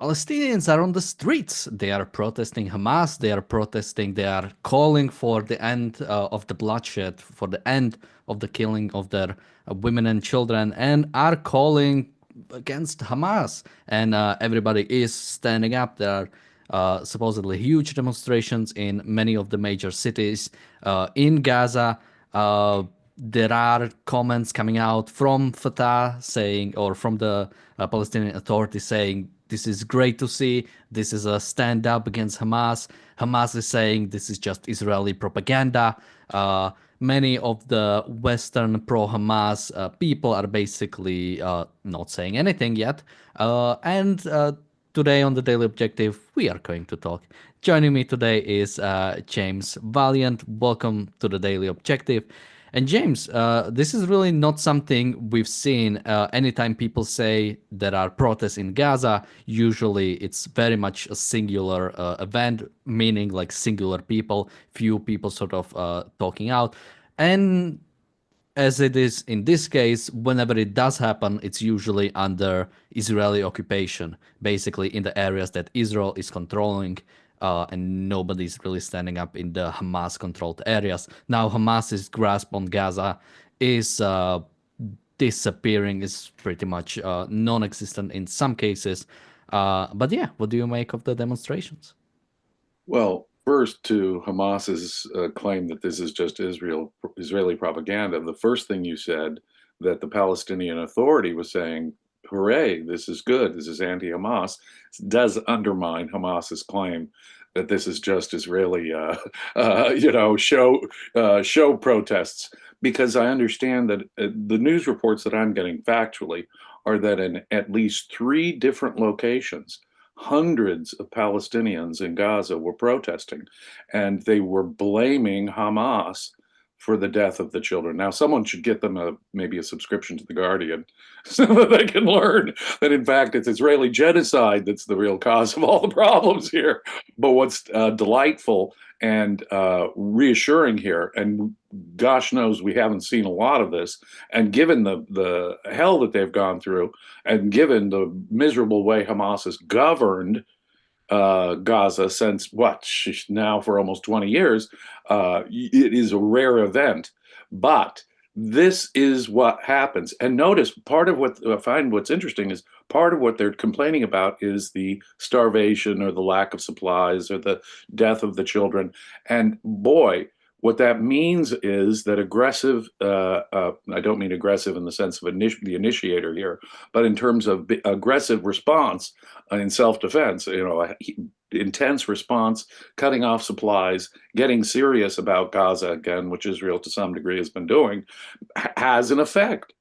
Palestinians are on the streets. They are protesting Hamas. They are protesting. They are calling for the end of the bloodshed, for the end of the killing of their women and children, and are calling against Hamas. And everybody is standing up. There are supposedly huge demonstrations in many of the major cities in Gaza. There are comments coming out from Fatah saying, or from the Palestinian Authority saying, this is great to see. This is a stand up against Hamas. Hamas is saying this is just Israeli propaganda. Many of the Western pro Hamas people are basically not saying anything yet. And today on the Daily Objective, we are going to talk. Joining me today is James Valiant. Welcome to the Daily Objective. And James, this is really not something we've seen. Anytime people say there are protests in Gaza, usually it's very much a singular event, meaning like singular people, few people sort of talking out. And as it is in this case, whenever it does happen, it's usually under Israeli occupation, basically in the areas that Israel is controlling, and nobody's really standing up in the Hamas-controlled areas. Now, Hamas's grasp on Gaza is disappearing, is pretty much non-existent in some cases. But yeah, what do you make of the demonstrations? Well, first, to Hamas's claim that this is just Israeli propaganda, the first thing you said that the Palestinian Authority was saying, hooray, this is good, this is anti-Hamas, does undermine Hamas's claim that this is just Israeli, show protests. Because I understand that the news reports that I'm getting factually are that in at least 3 different locations, hundreds of Palestinians in Gaza were protesting, and they were blaming Hamas for the death of the children. Now, someone should get them maybe a subscription to The Guardian so that they can learn that, in fact, it's Israeli genocide that's the real cause of all the problems here. But what's delightful and reassuring here, and gosh knows we haven't seen a lot of this, and given the hell that they've gone through, and given the miserable way Hamas has governed Gaza since now for almost 20 years, it is a rare event. But this is what happens. And notice part of what I find what's interesting is part of what they're complaining about is the starvation or the lack of supplies or the death of the children. And boy, what that means is that I don't mean aggressive in the sense of the initiator here, but in terms of aggressive response in self-defense, intense response, cutting off supplies, getting serious about Gaza again, which Israel to some degree has been doing, has an effect.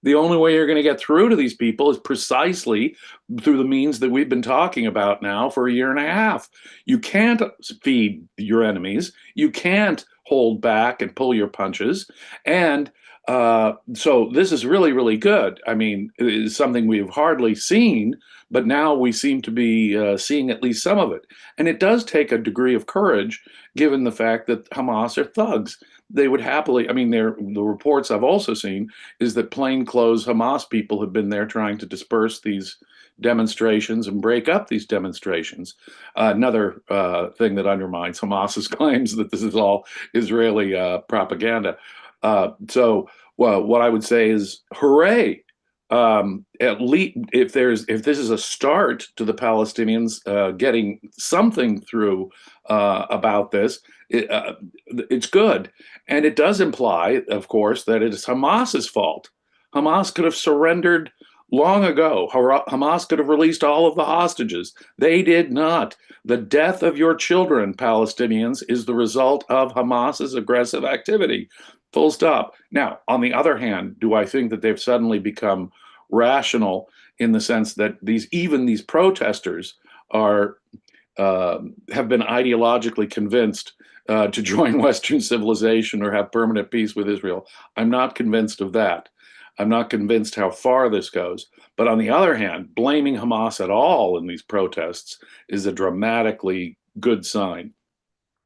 The only way you're going to get through to these people is precisely through the means that we've been talking about now for a year and a half. You can't feed your enemies. You can't hold back and pull your punches. And so this is really, really good. I mean, it is something we've hardly seen, but now we seem to be seeing at least some of it. And it does take a degree of courage, given the fact that Hamas are thugs. They would happily, the reports I've also seen is that plainclothes Hamas people have been there trying to disperse these demonstrations and break up these demonstrations. Another thing that undermines Hamas's claims that this is all Israeli propaganda. Well, what I would say is, hooray! At least if this is a start to the Palestinians getting something through about this, it's good. And it does imply, of course, that it is Hamas's fault. Hamas could have surrendered long ago. Hamas could have released all of the hostages. They did not. The death of your children, Palestinians, is the result of Hamas's aggressive activity. Full stop. Now, on the other hand, do I think that they've suddenly become rational in the sense that even these protesters have been ideologically convinced to join Western civilization or have permanent peace with Israel? I'm not convinced of that. I'm not convinced how far this goes. But on the other hand, blaming Hamas at all in these protests is a dramatically good sign.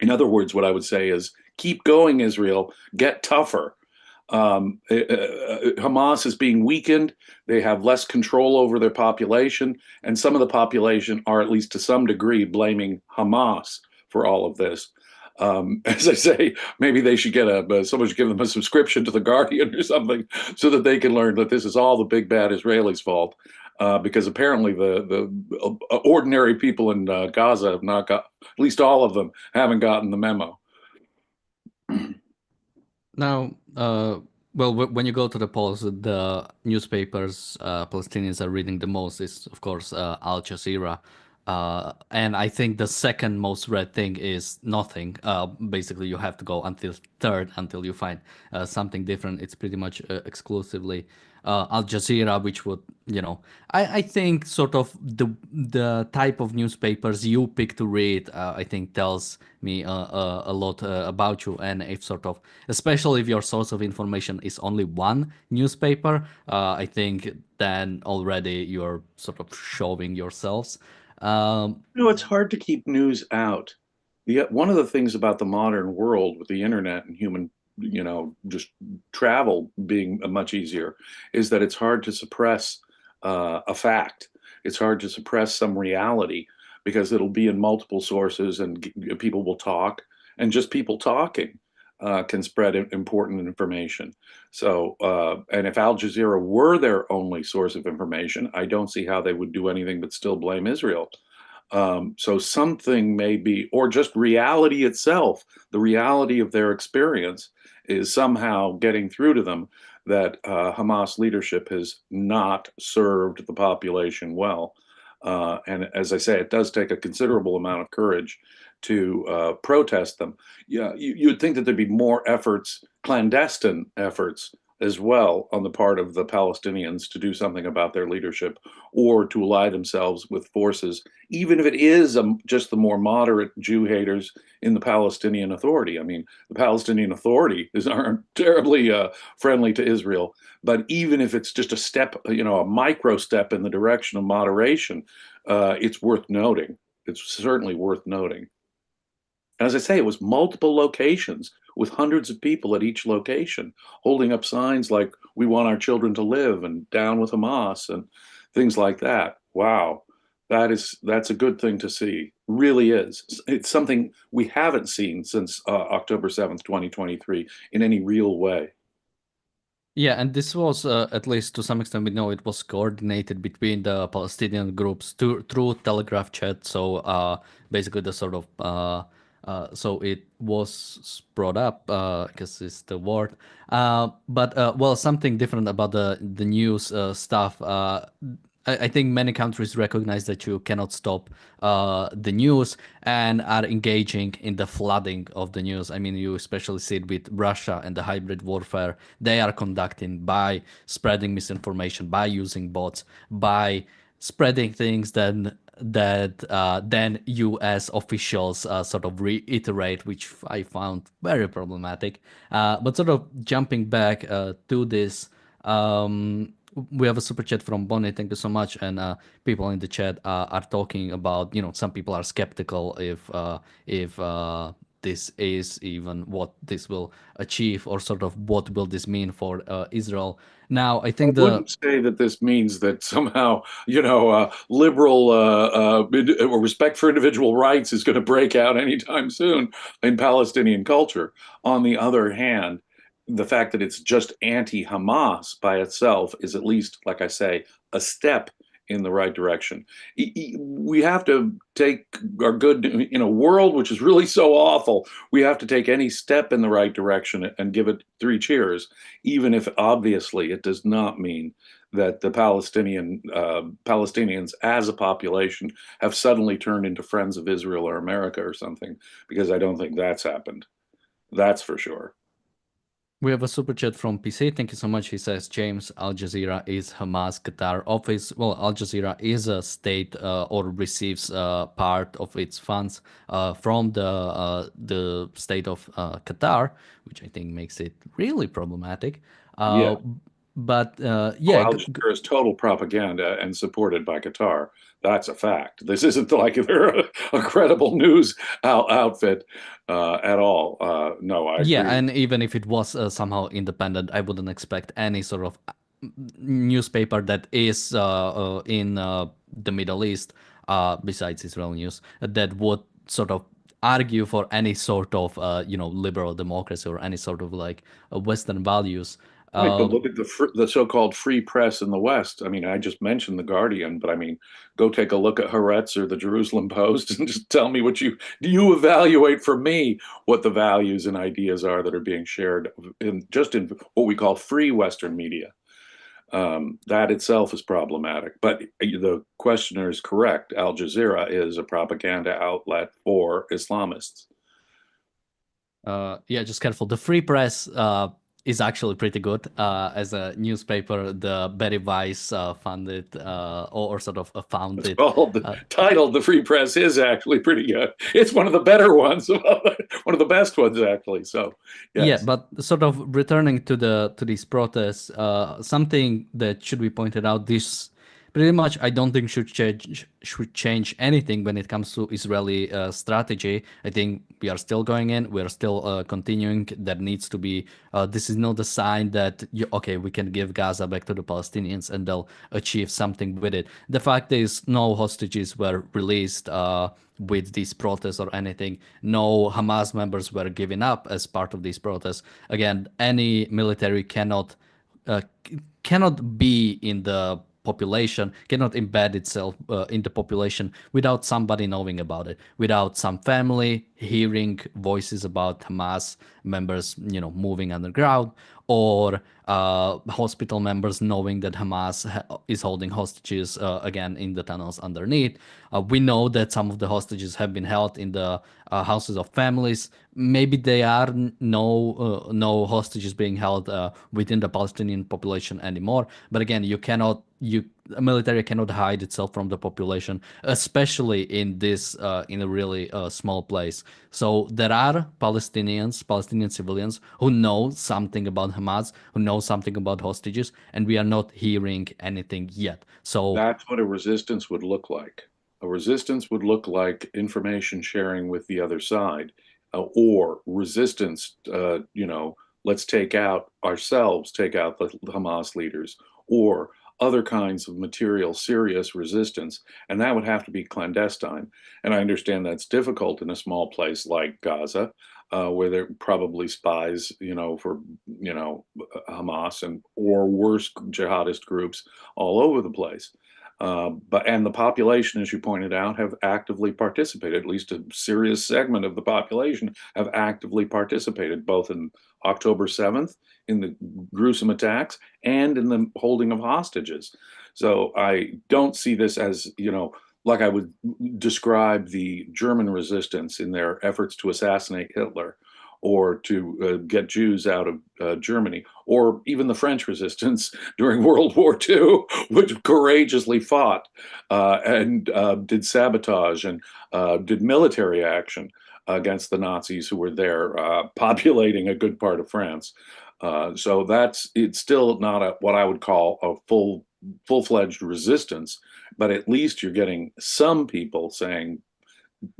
In other words, what I would say is, keep going, Israel, get tougher. Hamas is being weakened. They have less control over their population, and some of the population are, at least to some degree, blaming Hamas for all of this. As I say, maybe they should get someone should give them a subscription to the Guardian or something, so that they can learn that this is all the big bad Israelis' fault. Because apparently the ordinary people in Gaza have not got, at least all of them, haven't gotten the memo. Now, well, when you go to the polls, the newspapers Palestinians are reading the most is, of course, Al Jazeera. And I think the second most read thing is nothing. Basically, you have to go until third until you find something different. It's pretty much exclusively Al Jazeera, which would, I think sort of the type of newspapers you pick to read, I think tells me a lot about you. And if sort of, especially if your source of information is only one newspaper, I think then already you're sort of showing yourselves. It's hard to keep news out. Yet one of the things about the modern world with the internet and human, just travel being much easier, is that it's hard to suppress a fact. It's hard to suppress some reality because it'll be in multiple sources and people will talk, and just people talking can spread important information. So, and if Al Jazeera were their only source of information, I don't see how they would do anything but still blame Israel. So something may be, or just reality itself, the reality of their experience is somehow getting through to them that Hamas leadership has not served the population well. And as I say, it does take a considerable amount of courage to protest them. Yeah, you'd think that there'd be more efforts, clandestine efforts, as well on the part of the Palestinians to do something about their leadership or to ally themselves with forces, even if it is just the more moderate Jew haters in the Palestinian Authority. I mean, the Palestinian Authority aren't terribly friendly to Israel, but even if it's just a step, a micro step in the direction of moderation, it's worth noting. It's certainly worth noting. As I say, it was multiple locations with hundreds of people at each location holding up signs like, "We want our children to live," and "Down with Hamas," and things like that. Wow. That's a good thing to see. Really is. It's something we haven't seen since October 7th, 2023 in any real way. Yeah, and this was, at least to some extent, we know it was coordinated between the Palestinian groups through Telegraph chat. So basically, the sort of so it was brought up, I guess is the word. But well, something different about the news stuff. I think many countries recognize that you cannot stop the news and are engaging in the flooding of the news. I mean, you especially see it with Russia and the hybrid warfare they are conducting by spreading misinformation, by using bots, by spreading things then U.S. officials sort of reiterate, which I found very problematic. But sort of jumping back to this. We have a super chat from Bonnie. Thank you so much. And people in the chat are talking about, some people are skeptical if this is even what this will achieve, or sort of what will this mean for Israel. Now, I I think wouldn't say that this means that somehow, liberal or respect for individual rights is going to break out anytime soon in Palestinian culture. On the other hand, the fact that it's just anti-Hamas by itself is, at least, like I say, a step in the right direction. We have to take our good, in a world which is really so awful, we have to take any step in the right direction and give it three cheers, even if obviously it does not mean that the Palestinians as a population have suddenly turned into friends of Israel or America or something, because I don't think that's happened. That's for sure. we have a super chat from PC. Thank you so much. He says, James, Al Jazeera is Hamas Qatar office. Well, Al Jazeera is a state or receives part of its funds from the state of Qatar, which I think makes it really problematic. Yeah. But Oh, yeah, Al Jazeera is total propaganda and supported by Qatar. That's a fact. This isn't like they're a credible news outfit at all. No, I yeah, agree. and even if it was somehow independent, I wouldn't expect any sort of newspaper that is in the Middle East, besides Israel news, that would sort of argue for any sort of liberal democracy or any sort of like Western values. Right, but Uh, look at the so-called free press in the West. I mean, I just mentioned the Guardian, but I mean, go take a look at Haaretz or the Jerusalem Post and just tell me what you evaluate for me what the values and ideas are that are being shared in what we call free Western media. That itself is problematic. But the questioner is correct. Al Jazeera is a propaganda outlet for Islamists. yeah, just careful. The Free Press is actually pretty good as a newspaper. The Barry Weiss funded or sort of It's founded. called Uh, titled The Free Press is actually pretty good. It's one of the better ones, one of the best ones actually. So Yeah, yes, but sort of returning to these protests, something that should be pointed out, this pretty much I don't think should change anything when it comes to Israeli strategy. I think we are still going in, we are still continuing. There needs to be this is not a sign that okay, we can give Gaza back to the Palestinians and they'll achieve something with it. The fact is, no hostages were released. With these protests or anything. No Hamas members were given up as part of these protests. Again, any military uh, cannot be in the population, cannot embed itself in the population without somebody knowing about it, without some family hearing voices about Hamas members, moving underground, or hospital members knowing that Hamas is holding hostages again in the tunnels underneath. We know that some of the hostages have been held in the houses of families. Maybe they are no hostages being held within the Palestinian population anymore. But again, a military cannot hide itself from the population, especially in this in a really small place. So there are Palestinian civilians who know something about Hamas, who know something about hostages, and we are not hearing anything yet. So that's what a resistance would look like. A resistance would look like information sharing with the other side, or resistance. Let's take out ourselves, take out the Hamas leaders, or other kinds of material, serious resistance, and that would have to be clandestine. And I understand that's difficult in a small place like Gaza, where there are probably spies, for Hamas and or worse jihadist groups all over the place. But the population, as you pointed out, have actively participated. At least a serious segment of the population have actively participated, both in October 7th in the gruesome attacks and in the holding of hostages. So I don't see this as, like I would describe the German resistance in their efforts to assassinate Hitler or to get Jews out of Germany, or even the French resistance during World War II, which courageously fought and did sabotage and did military action against the Nazis who were there populating a good part of France. So it's still not what I would call a full-fledged resistance, but at least you're getting some people saying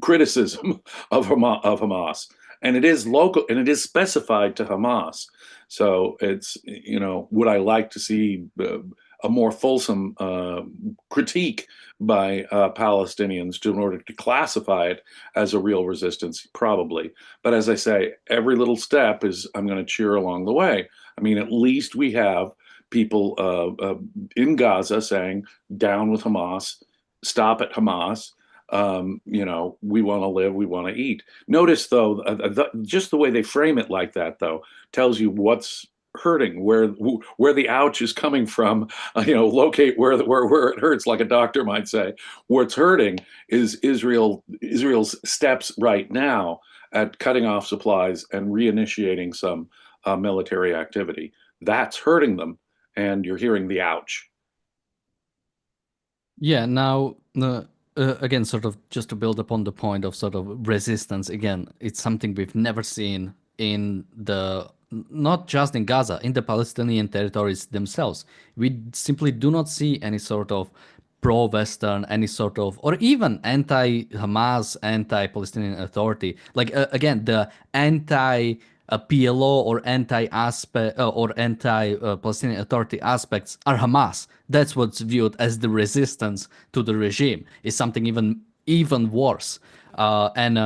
criticism of Hamas, and it is local and it is specified to Hamas. So it's would I like to see a more fulsome critique by Palestinians in order to classify it as a real resistance? Probably, but as I say, every little step is I'm going to cheer along the way. I mean, at least we have people in Gaza saying down with Hamas, stop at Hamas. We want to live, we want to eat. Notice, though, just the way they frame it like that, though, tells you what's hurting, where the ouch is coming from. Locate where it hurts, like a doctor might say. What's hurting is Israel's steps right now at cutting off supplies and reinitiating some military activity. That's hurting them, and you're hearing the ouch. yeah, now again, sort of just to build upon the point of sort of resistance. Again, it's something we've never seen in the not just in Gaza, in the Palestinian territories themselves. We simply do not see any sort of pro-Western, any sort of, or even anti-Hamas, anti-Palestinian Authority. Like again, the anti-PLO or anti-aspect or anti-Palestinian Authority aspects are Hamas. That's what's viewed as the resistance to the regime. Is something even worse. As an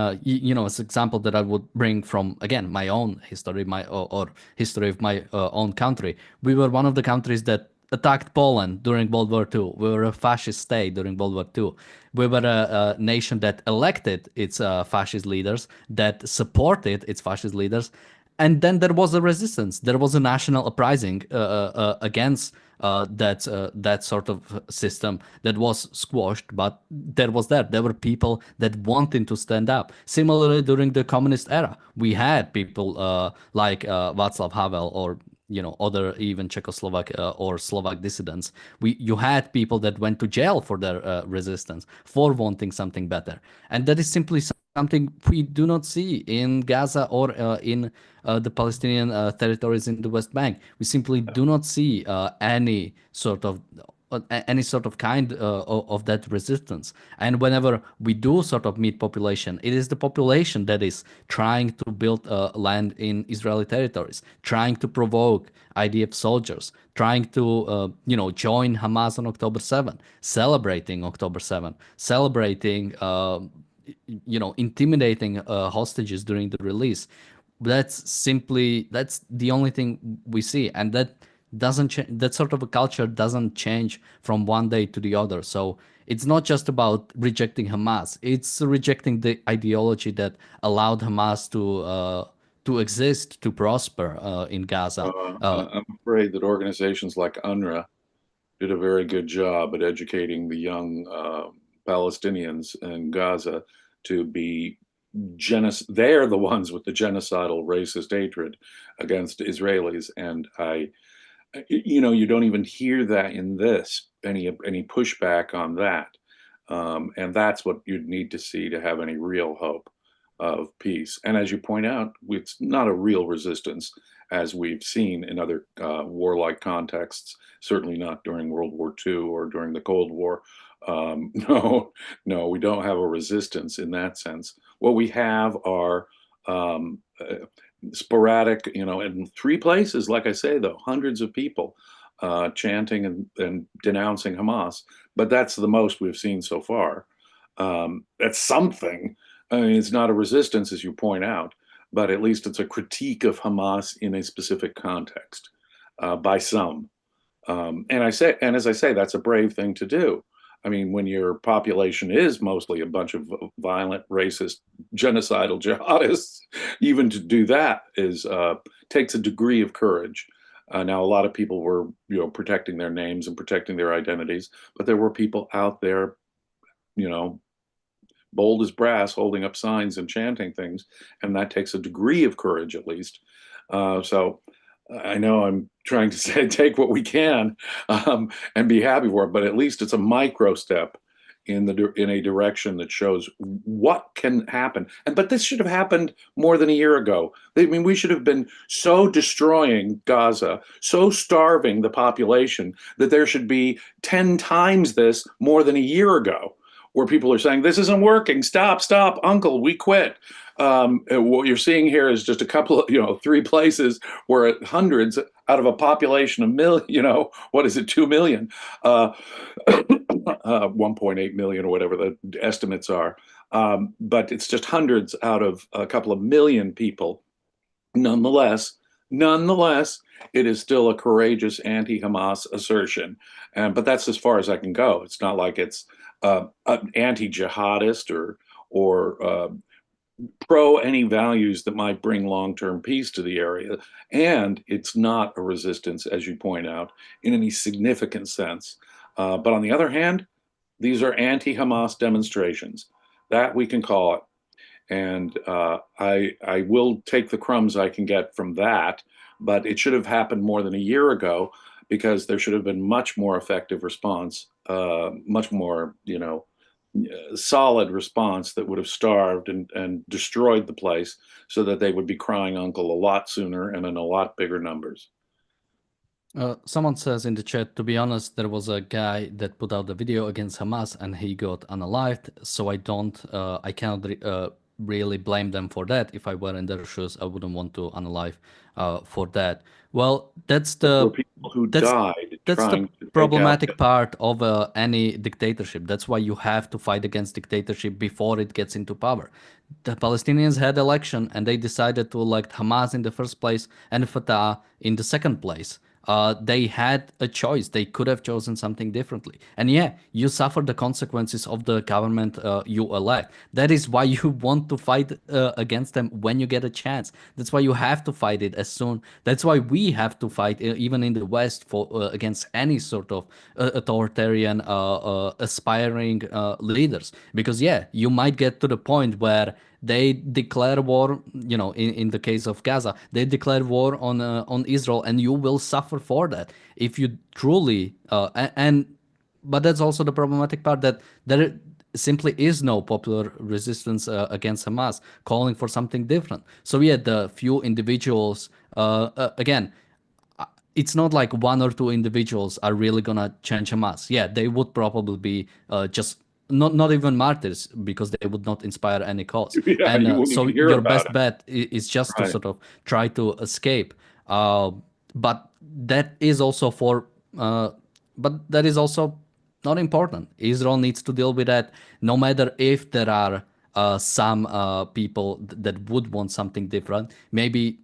example that I would bring from again my own history, or history of my own country, we were one of the countries that attacked Poland during World War II. We were a fascist state during World War II. We were a nation that elected its fascist leaders, that supported its fascist leaders, and then there was a resistance. There was a national uprising against that sort of system that was squashed, but there were people that wanted to stand up. Similarly, during the communist era, we had people like Václav Havel, or other even Czechoslovak or Slovak dissidents. You had people that went to jail for their resistance, for wanting something better, and that is simply something we do not see in Gaza or in the Palestinian territories in the West Bank. We simply do not see any sort of kind of that resistance. And whenever we do sort of meet population, it is the population that is trying to build land in Israeli territories, trying to provoke IDF soldiers, trying to join Hamas on October 7, celebrating October 7, celebrating intimidating hostages during the release. That's the only thing we see, and that doesn't change. That sort of a culture doesn't change from one day to the other. So it's not just about rejecting Hamas, it's rejecting the ideology that allowed Hamas to exist, to prosper in Gaza. I'm afraid that organizations like UNRWA did a very good job at educating the young Palestinians in Gaza to be they're the ones with the genocidal racist hatred against Israelis. And you don't even hear that in this, any pushback on that. And that's what you'd need to see to have any real hope of peace. And as you point out, it's not a real resistance as we've seen in other warlike contexts, certainly not during World War II or during the Cold War. No, we don't have a resistance in that sense. What we have are sporadic, in three places, like I say, though, hundreds of people chanting and denouncing Hamas. But that's the most we've seen so far. That's something. I mean, it's not a resistance, as you point out, but at least it's a critique of Hamas in a specific context by some. And as I say, that's a brave thing to do. I mean, when your population is mostly a bunch of violent, racist, genocidal jihadists, even to do that takes a degree of courage. Now, a lot of people were, protecting their names and protecting their identities, but there were people out there, bold as brass, holding up signs and chanting things, and that takes a degree of courage, at least. So I know I'm trying to say take what we can and be happy for it, but at least it's a micro step in a direction that shows what can happen. But this should have happened more than a year ago. I mean, we should have been so destroying Gaza, so starving the population that there should be 10 times this more than a year ago, where people are saying, this isn't working, stop, uncle, we quit. What you're seeing here is just a couple of, three places where hundreds out of a population of million, what is it, 2 million, 1.8 million or whatever the estimates are. But it's just hundreds out of a couple of million people. Nonetheless, it is still a courageous anti-Hamas assertion. But that's as far as I can go. It's not like it's an anti-jihadist or pro any values that might bring long-term peace to the area. And it's not a resistance, as you point out, in any significant sense. But on the other hand, these are anti-Hamas demonstrations. That we can call it. And I will take the crumbs I can get from that, but it should have happened more than a year ago, because there should have been much more effective response, much more, solid response that would have starved and destroyed the place so that they would be crying uncle a lot sooner and in a lot bigger numbers. Someone says in the chat, to be honest, there was a guy that put out the video against Hamas and he got unalived. So I cannot really blame them for that. If I were in their shoes, I wouldn't want to unalive for that. Well, There were people who that's died that's the trying to take out problematic part of any dictatorship. That's why you have to fight against dictatorship before it gets into power. The Palestinians had election and they decided to elect Hamas in the first place and Fatah in the second place. They had a choice. They could have chosen something differently. And yeah, you suffer the consequences of the government you elect. That is why you want to fight against them when you get a chance. That's why you have to fight it as soon. That's why we have to fight, even in the West, for against any sort of authoritarian, aspiring leaders. Because yeah, you might get to the point where they declare war, in the case of Gaza, they declare war on Israel, and you will suffer for that if you truly but that's also the problematic part, that there simply is no popular resistance against Hamas calling for something different. So yeah, the few individuals, again, it's not like one or two individuals are really gonna change Hamas. Yeah, they would probably be just not even martyrs, because they would not inspire any cause. Yeah, And you wouldn't so even hear your about best it. bet is just to Right. sort of try to escape. Uh, but that is also uh, but that is also not important. Israel needs to deal with that, no matter if there are some people that would want something different. Maybe,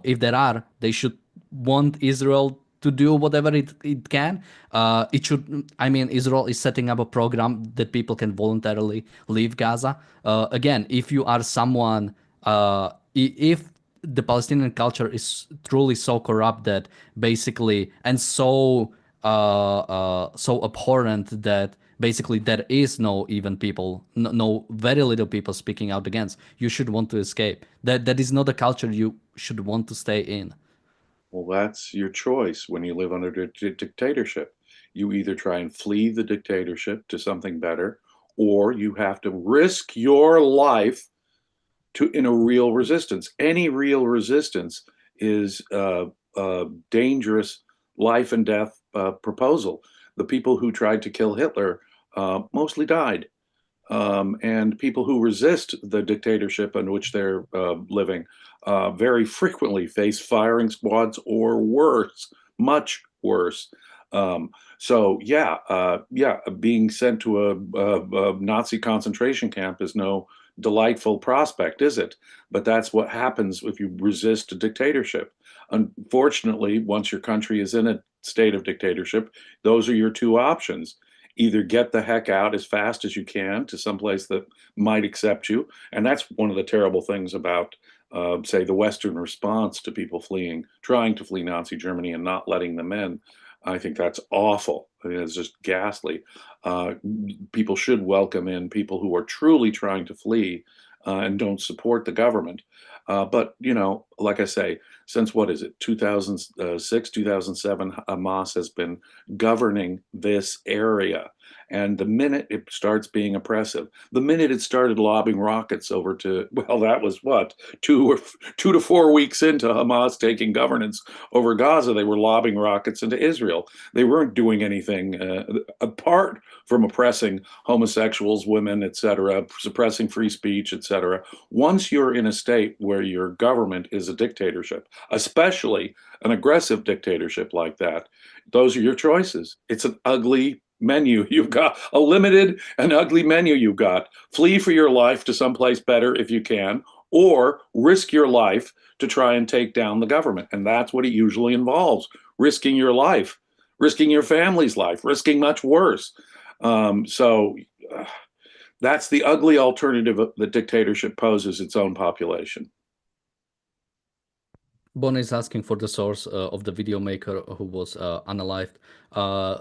if there are, they should want Israel to do whatever it can. I mean, Israel is setting up a program that people can voluntarily leave Gaza. Again, if you are someone, if the Palestinian culture is truly so corrupt that basically, and so abhorrent that basically there is no even people, no very little people speaking out against, you should want to escape. That is not a culture you should want to stay in. Well, that's your choice when you live under dictatorship. You either try and flee the dictatorship to something better, or you have to risk your life in a real resistance. Any real resistance is a dangerous life and death proposal. The people who tried to kill Hitler mostly died. And people who resist the dictatorship in which they're living very frequently face firing squads or worse, much worse. So being sent to a Nazi concentration camp is no delightful prospect, is it? But that's what happens if you resist a dictatorship. Unfortunately, once your country is in a state of dictatorship, those are your two options: either get the heck out as fast as you can to someplace that might accept you. And that's one of the terrible things about, say, the Western response to people trying to flee Nazi Germany and not letting them in. I think that's awful. I mean, it's just ghastly. Uh, People should welcome in people who are truly trying to flee and don't support the government. But, like I say, since what is it, 2006, 2007, Hamas has been governing this area. And the minute it starts being oppressive, the minute it started lobbing rockets over to, well, that was what, 2 to 4 weeks into Hamas taking governance over Gaza, they were lobbing rockets into Israel. They weren't doing anything apart from oppressing homosexuals, women, etc., suppressing free speech, etc. Once you're in a state where your government is a dictatorship, especially an aggressive dictatorship like that, those are your choices. It's an ugly menu. You've got a limited and ugly menu. You've got flee for your life to someplace better if you can, or risk your life to try and take down the government. And that's what it usually involves: risking your life, risking your family's life, risking much worse. So that's the ugly alternative that dictatorship poses its own population. Bon is asking for the source of the video maker who was unalived.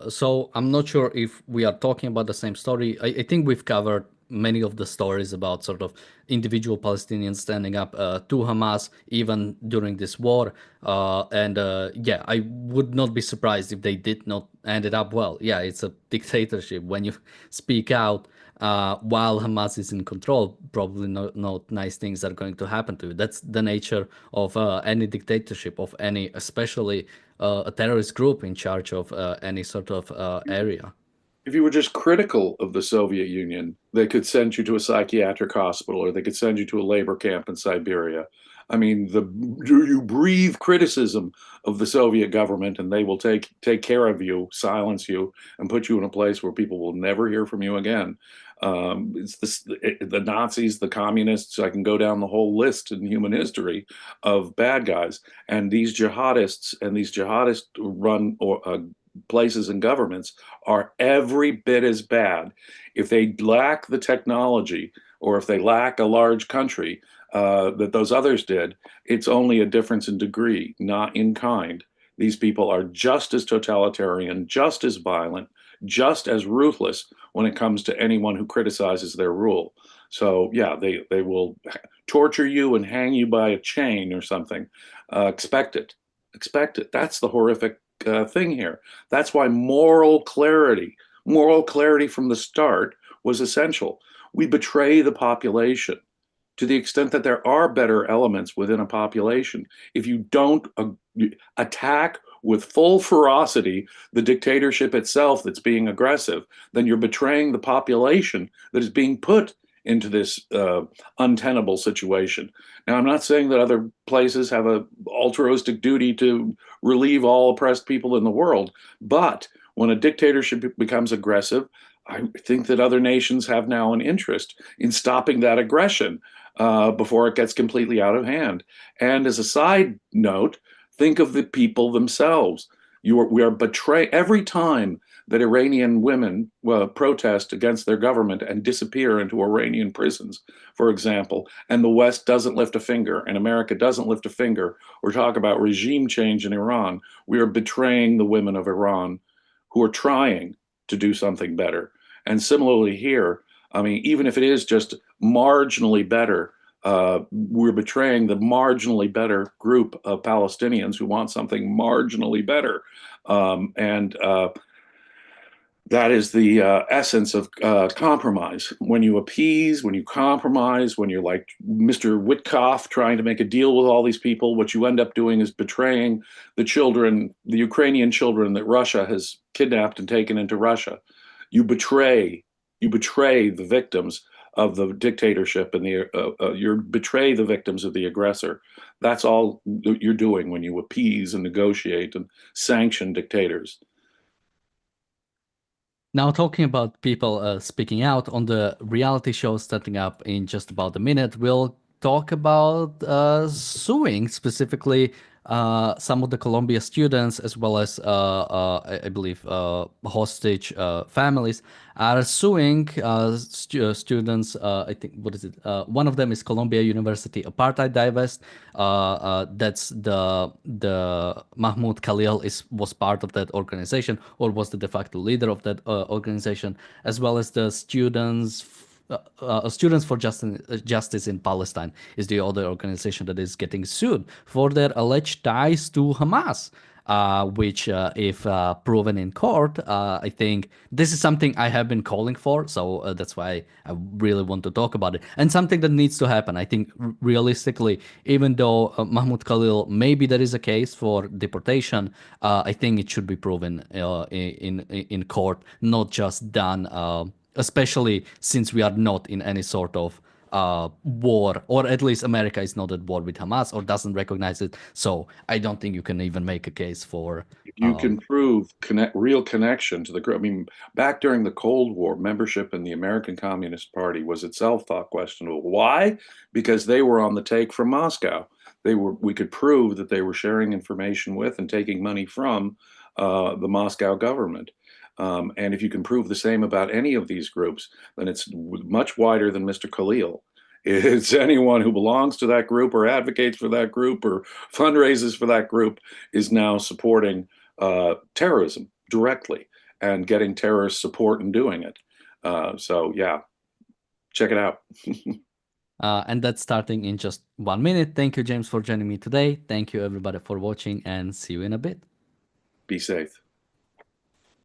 So I'm not sure if we are talking about the same story. I think we've covered many of the stories about sort of individual Palestinians standing up to Hamas even during this war. And yeah, I would not be surprised if they did not end it up well. Yeah, it's a dictatorship when you speak out. while Hamas is in control, probably not nice things are going to happen to you. That's the nature of any dictatorship, of any, especially a terrorist group in charge of any sort of area. If you were just critical of the Soviet Union, they could send you to a psychiatric hospital or they could send you to a labor camp in Siberia. I mean, you breathe criticism of the Soviet government and they will take care of you, silence you, and put you in a place where people will never hear from you again. It's the Nazis, the communists. I can go down the whole list in human history of bad guys, and these jihadists and these jihadist run or places and governments are every bit as bad. If they lack the technology or if they lack a large country that those others did, it's only a difference in degree, not in kind. These people are just as totalitarian, just as violent, just as ruthless when it comes to anyone who criticizes their rule. So yeah, they will torture you and hang you by a chain or something. Expect it. Expect it. That's the horrific thing here. That's why moral clarity from the start was essential. We betray the population to the extent that there are better elements within a population. If you don't attack with full ferocity the dictatorship itself that's being aggressive, then you're betraying the population that is being put into this untenable situation. Now, I'm not saying that other places have a altruistic duty to relieve all oppressed people in the world, but when a dictatorship becomes aggressive, I think that other nations have now an interest in stopping that aggression before it gets completely out of hand. And as a side note, think of the people themselves. We are betraying every time that Iranian women protest against their government and disappear into Iranian prisons, for example, and the West doesn't lift a finger and America doesn't lift a finger or talk about regime change in Iran. We are betraying the women of Iran who are trying to do something better. And similarly here, I mean, even if it is just marginally better, we're betraying the marginally better group of Palestinians who want something marginally better. And that is the essence of compromise. When you appease, when you compromise, when you're like Mr. Witkoff trying to make a deal with all these people, what you end up doing is betraying the children, the Ukrainian children that Russia has kidnapped and taken into Russia. You betray the victims of the dictatorship and you betray the victims of the aggressor. That's all you're doing when you appease and negotiate and sanction dictators. Now, talking about people speaking out on the reality show starting up in just about a minute, we'll talk about suing specifically some of the Columbia students, as well as I believe hostage families, are suing students. I think, what is it? One of them is Columbia University Apartheid Divest. That's the Mahmoud Khalil was part of that organization, or was the de facto leader of that organization, as well as the Students for Justice in Palestine is the other organization that is getting sued for their alleged ties to Hamas. Which, if proven in court, I think this is something I have been calling for. So that's why I really want to talk about it. And something that needs to happen. I think realistically, even though Mahmoud Khalil, maybe there is a case for deportation, I think it should be proven in court, not just done. Especially since we are not in any sort of war, or at least America is not at war with Hamas or doesn't recognize it. So I don't think you can even make a case for. You can prove real connection to the group. I mean, back during the Cold War, membership in the American Communist Party was itself thought questionable. Why? Because they were on the take from Moscow. We could prove that they were sharing information with and taking money from the Moscow government. And if you can prove the same about any of these groups, then it's much wider than Mr. Khalil. It's anyone who belongs to that group or advocates for that group or fundraises for that group is now supporting terrorism directly and getting terrorist support and doing it. So yeah, check it out. And that's starting in just 1 minute. Thank you, James, for joining me today. Thank you, everybody, for watching, and see you in a bit. Be safe.